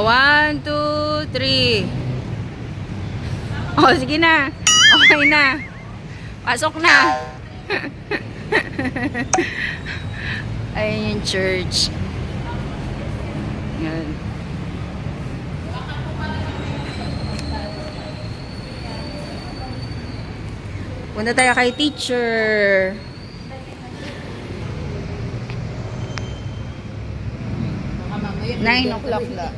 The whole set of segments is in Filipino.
1, 2, 3. Oh, sige na. Okay na. Pasok na. Ayun yung church. Yan. Punta tayo kay teacher. Nine o'clock na.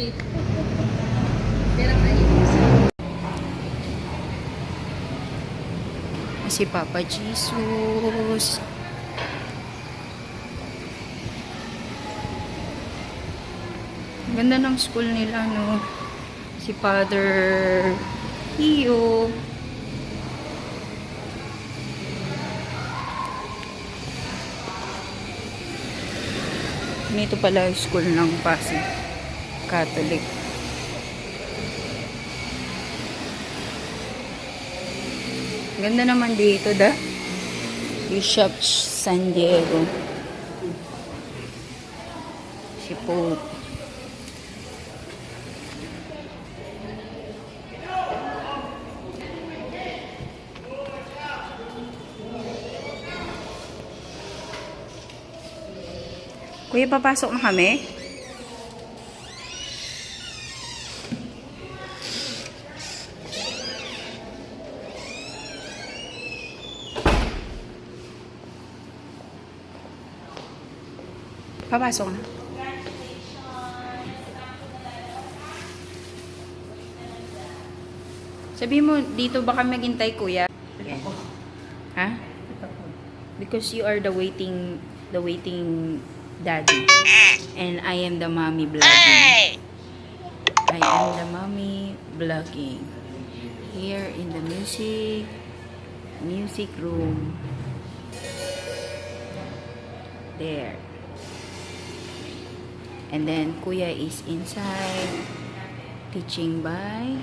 Si Papa Jesus. Ganda ng school nila, no? Si Father Iyo. Nito pala yung school ng Pasig Catholic. Ganda naman dito, Bishop San Diego. Si Pope. Kuya, papasok na kami? Papasok na. Sabi mo, dito baka maghintay, kuya? Okay. Ha? Because you are the waiting daddy. And I am the mommy vlogging. I am the mommy vlogging. Here in the music room. There. And then Kuya is inside teaching by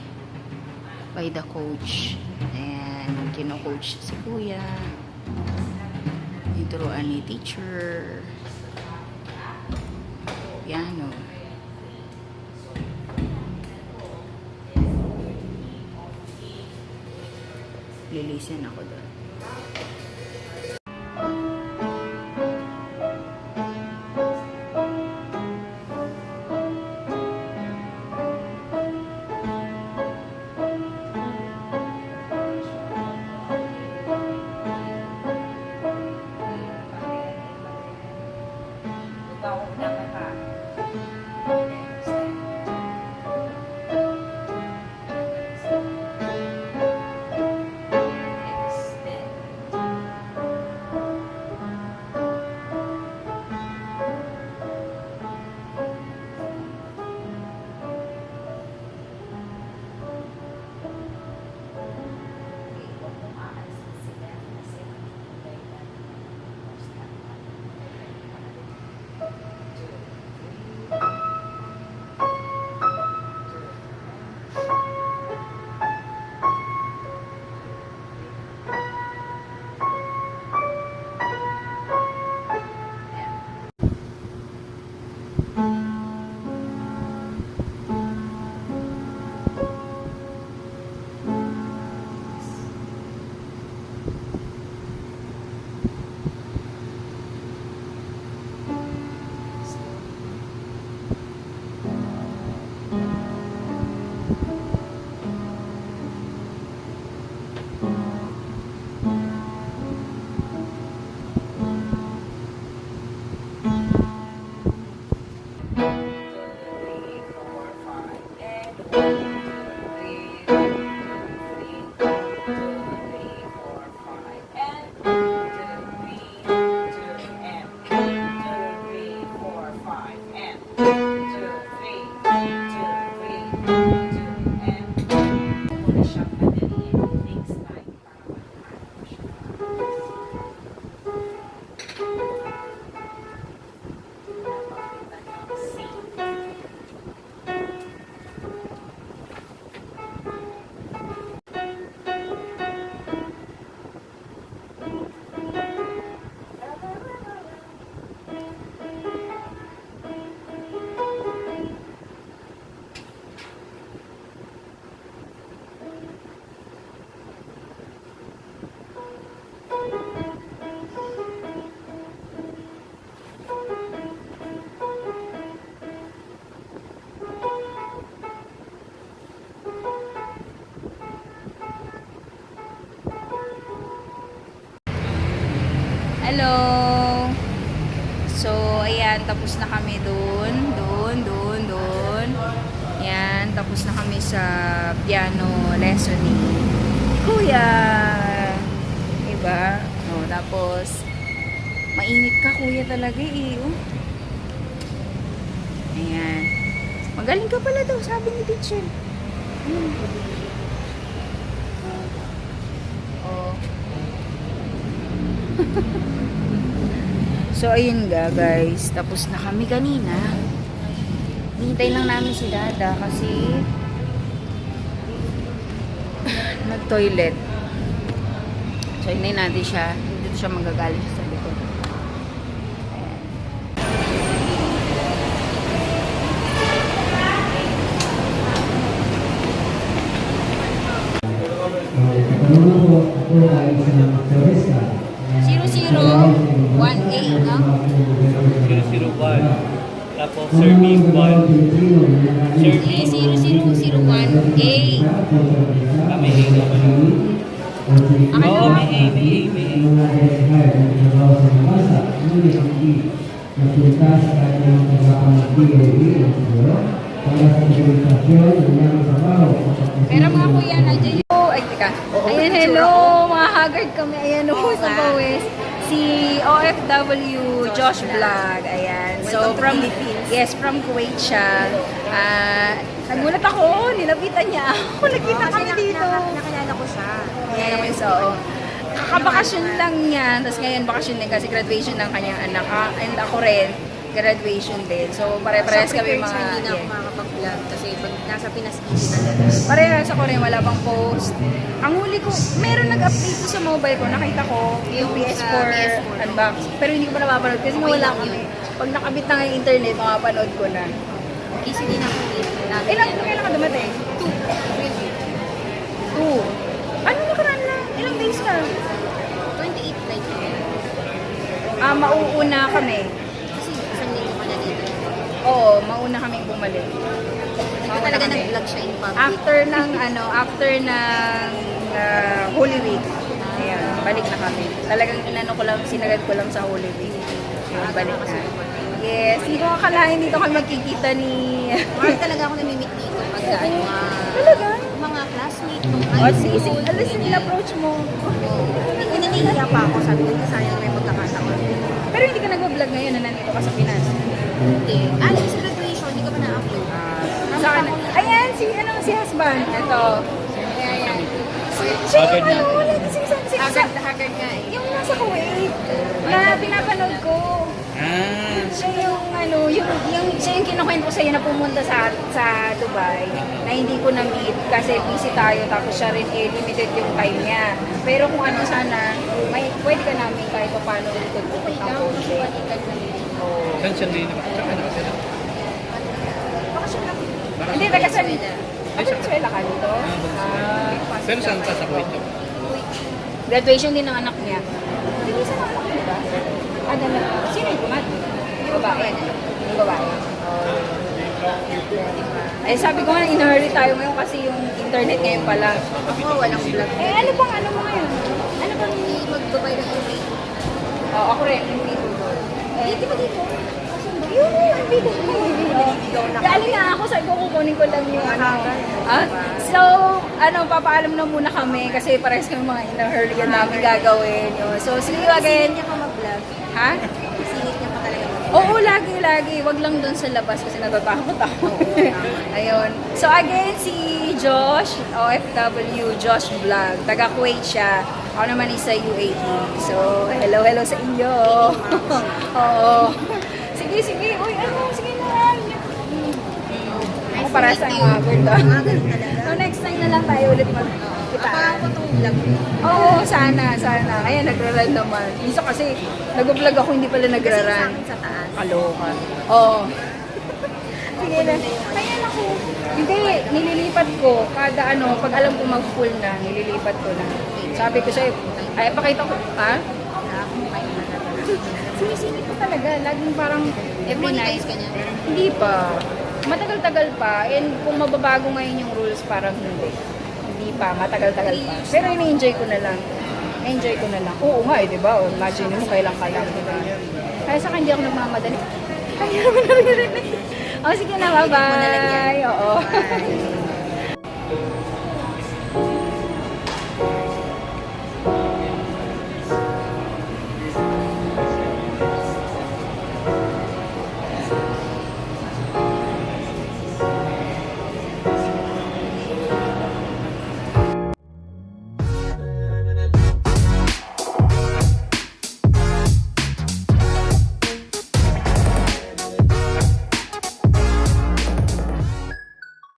the coach. And kino-coach si Kuya. Ituruan ni teacher. Piano. Lilisen ako doon. Ayan, tapos na kami doon. Ayan, tapos na kami sa piano lesson ni Kuya. Diba? O, tapos, mainit ka, Kuya, talaga eh. Oh. Ayan. Magaling ka pala daw, sabi ni teacher. Oh. So, ayun nga, guys. Tapos na kami kanina. Hintay lang namin si Dada kasi nag-toilet. So, hinay natin siya. Dito siya magagaling sa likod. Ayan. 001A, no? 001. Tapos serving 1. Serving 0001A. May A naman. Oo, may A. Pero mga kuya, nandiyan yung... Ay, teka. Ayan, hello! Mga haggard kami. Ayan, sa Bawes. Si OFW Josh Vlog. Ayan. So, from Philippines. Yes, from Kuwait siya. Nagulat ako. Nilapitan niya ako. Nakita kami dito. Nakilala ko siya. Yes, so, kakabakasyon lang niya. Tapos ngayon, bakasyon din kasi graduation ng kanyang anak. And ako rin, graduation din. So, pare-parehas kami mga... Hindi na ako makakapag-vlog kasi pag nasa Pinas easy talaga. Parehas ako rin, wala pang post. Ang huli ko, meron nag-update ko sa mobile ko. Nakita ko yung PS4 unbox. Pero hindi ko pa napapanood kasi wala kami. Pag nakabit na nga yung internet, makapanood ko na. Easy din ako dito. Kailan ka dumating? 2. Ano nakaraan na? Ilang days ka? 28 like Mauuna kami. kasi isang linggo ka na dito. Oo, mauna kami bumalik. Hindi talaga nag-vlog siya in public. After ng Holy Week. Ayan, balik na kami. Talagang sinagad ko lang sa Holy Week. Ayan, balik na. Yes, hindi ko akalain dito kami magkikita ni... Mahal talaga ako namimit dito pag Talaga? mga classmates. O, sige. Alas yung approach mo. Naninihiya pa ako. Sabi ko, hindi sayang may pagkakataon. Pero hindi ka nag-vlog ngayon na nandito ka sa Pinas. Hindi. Sa graduation, hindi ka pa na-upload. Saan? Ayan, si husband. Ito. Ayan. Siya yung Haggard nga eh. yung nasa Kuwait. Na pinapanood ko. Siya yung siya yung kinukwento ko sa'yo na pumunta sa Dubai na hindi ko na-meet kasi busy tayo tapos siya rin limited yung time niya. Pero kung ano sana, pwede ka namin kahit pa paano ikot ng konti. Saan siya din naman? Hindi, taga-saan? Venezuela ka dito? Pero saan ka sa Kuwait? Graduation din ng anak niya. Hindi sa anak niya ba? Sino yung kumad? Babae. Yung babae. Eh sabi ko nga, in-hurry tayo ngayon kasi yung internet ngayon pala. Ako, walang vlog. Ano mo ngayon? Ano bang Mag-Dubai na kami. ako rin, yung video doon. Dito ba dito? Yung video. Galing nga ako, sabi ko kukunin ko lang yung So, papaalam na muna kami kasi parehas kami mga in-hurry yan namin gagawin. So, see you again. Singit niya pa mag-vlog. Ha? Singit niya pa talaga mag-vlog. Oo, lagi. Wag lang doon sa labas kasi natatakot ako. Ayun. So again, si Josh, OFW, Josh Vlog. Taga Kuwait siya. Ako naman isa UAE. So, hello sa inyo. Oo. Sige. Uy, sige na. Ako para sa haggard. So, next time na lang tayo ulit magkita. Ako itong vlog. Oo, sana. Ayan, nagra-run naman. Minsan kasi, nag-vlog ako, hindi pala Kasi sa nagra-run. akin sa taas. Kaloka. Oo. Sige na. Ayan ako. Hindi, nililipat ko. Kada pag alam ko mag-full na, nililipat ko na. Sabi ko sa'yo, pakita ko. Ha? Sinisingit ko talaga. Laging parang every night. Monetize ka niya? Hindi pa. Matagal-tagal pa. And kung mababago ngayon yung rules, parang hindi. Hindi pa. Matagal-tagal pa. Pero ini-enjoy ko na lang. Oo nga di ba? Imagine mo, kailang ka lang. Diba? Kaya sa akin, hindi ako nagmamadali. Kaya naman naririnig. Oh, sige na, bye-bye. Oo. Bye.